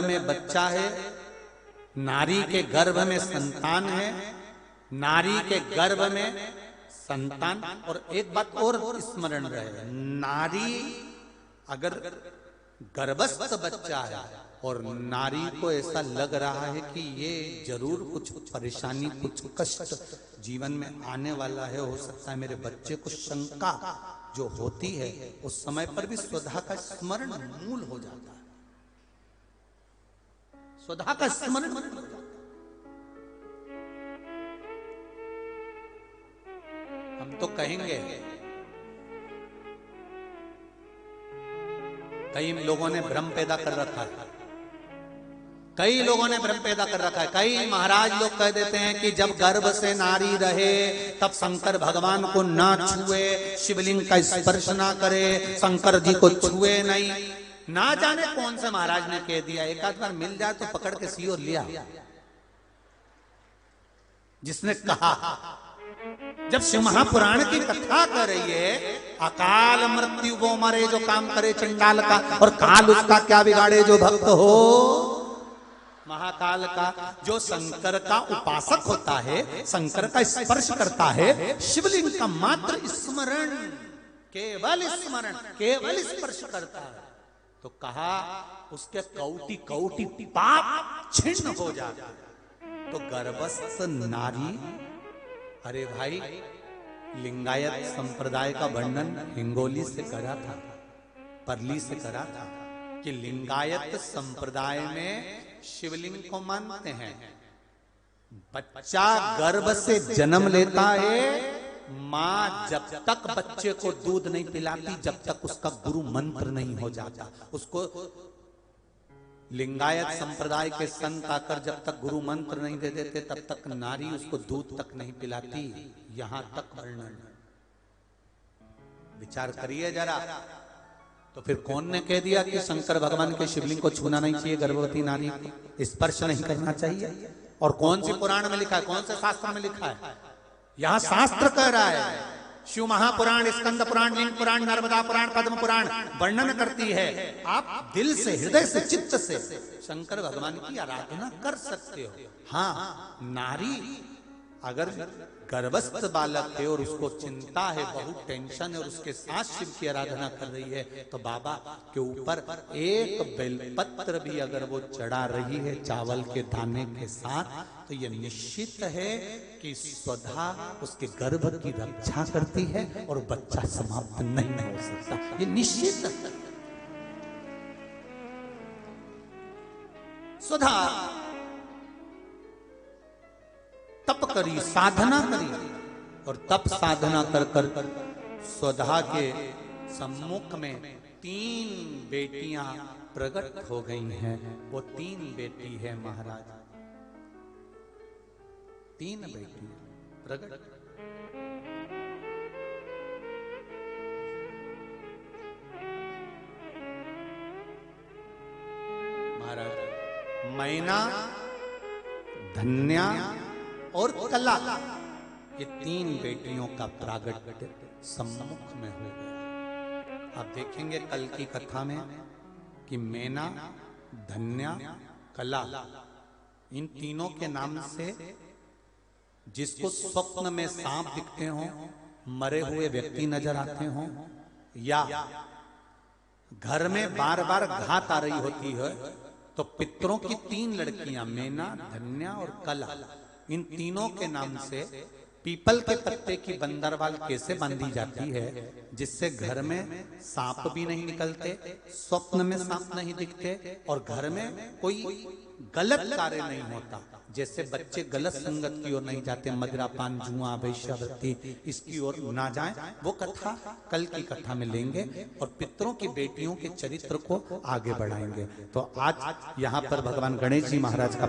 में बच्चा है, नारी के गर्भ में संतान है, नारी के गर्भ में संतान। और एक बात और स्मरण रहे, नारी अगर गर्भस्थ बच्चा है और नारी को ऐसा लग रहा है कि ये जरूर कुछ परेशानी, कुछ कष्ट जीवन में आने वाला है, हो सकता है मेरे बच्चे को शंका जो होती है, उस समय पर भी स्वधा का स्मरण मूल हो जाता है। स्वधा का स्मरण मूल हो जाता है। हम तो कहेंगे, कई लोगों ने भ्रम पैदा कर रखा है, कई लोगों ने भ्रम पैदा कर रखा है। कई महाराज लोग कह देते हैं कि जब गर्भ से नारी रहे तब शंकर भगवान को ना छुए, शिवलिंग का स्पर्श ना करे, शंकर जी को छुए नहीं। ना जाने कौन से महाराज ने कह दिया, एक आध बार मिल जाए तो पकड़ के सी और लिया। जिसने कहा, जब शिव महापुराण की कथा कर रही है, अकाल मृत्यु वो मरे जो काम करे चंडाल का, और काल उसका क्या बिगाड़े जो भक्त हो महाकाल का। जो शंकर का उपासक होता है, शंकर का स्पर्श करता है, शिवलिंग का मात्र स्मरण, केवल स्मरण, केवल स्पर्श करता है, तो कहा उसके कौटि कौटि पाप छिन्न हो जाता है। तो गर्भस्थ नारी, अरे भाई, लिंगायत संप्रदाय का वर्णन हिंगोली से करा था, परली से करा था कि लिंगायत संप्रदाय में शिवलिंग को मानते हैं। बच्चा गर्भ से जन्म लेता है, मां जब तक बच्चे को दूध नहीं पिलाती, जब तक उसका गुरु मंत्र नहीं हो जाता। उसको लिंगायत संप्रदाय के संत आकर जब तक गुरु मंत्र नहीं दे देते, तब तक नारी उसको दूध तक नहीं पिलाती। यहां तक वर्णन, विचार करिए जरा। तो फिर कौन ने कह दिया कि शंकर भगवान के शिवलिंग को छूना नहीं चाहिए, गर्भवती नारी को स्पर्श नहीं करना चाहिए? और कौन सी पुराण में लिखा है, कौन से शास्त्र में लिखा है? यहां शास्त्र कह रहा है, शिव महापुराण, स्कंद पुराण, लिंग पुराण, नर्मदा पुराण, पद्म पुराण वर्णन करती है। आप दिल से, हृदय से, चित्त से शंकर भगवान की आराधना कर सकते हो। हाँ, नारी अगर गर्भस्थ बालक है और उसको चिंता है, बहुत टेंशन है, और उसके साथ शिव की आराधना कर रही है, तो बाबा के ऊपर एक बेलपत्र भी अगर वो चढ़ा रही है चावल के दाने के साथ, तो ये निश्चित है कि स्वधा उसके गर्भ की रक्षा करती है और बच्चा समाप्त नहीं हो सकता, ये निश्चित है। स्वधा तप करी, साधना करी, और तप साधना कर कर स्वधा के सम्मुख में 3 बेटियां प्रकट हो गई हैं। वो 3 बेटी है महाराज, 3 बेटी प्रकट। महाराज मैना, धन्या और कला, ये 3 बेटियों का प्रागट्य सम्मुख में हो गया। आप देखेंगे कल की कथा में कि मैना, धन्या, कला, इन तीनों के नाम से जिसको स्वप्न में सांप दिखते हों, मरे हुए व्यक्ति नजर आते हों, या घर में बार बार घात आ रही होती है, तो पितरों की 3 लड़कियां, मैना, धन्या और कला, इन तीनों के नाम से पीपल के पत्ते की बंदरवाल कैसे बांधी जाती है, जिससे घर में सांप भी नहीं निकलते, स्वप्न में सांप नहीं दिखते, और घर में कोई गलत कार्य नहीं होता। जैसे बच्चे गलत संगत की ओर नहीं जाते, मदिरापान, जुआ, वैश्यावृत्ति, इसकी ओर ना जाएं, वो कथा कल की कथा में लेंगे और पितरों की बेटियों के चरित्र को आगे बढ़ाएंगे। तो आज यहाँ पर भगवान गणेश जी महाराज का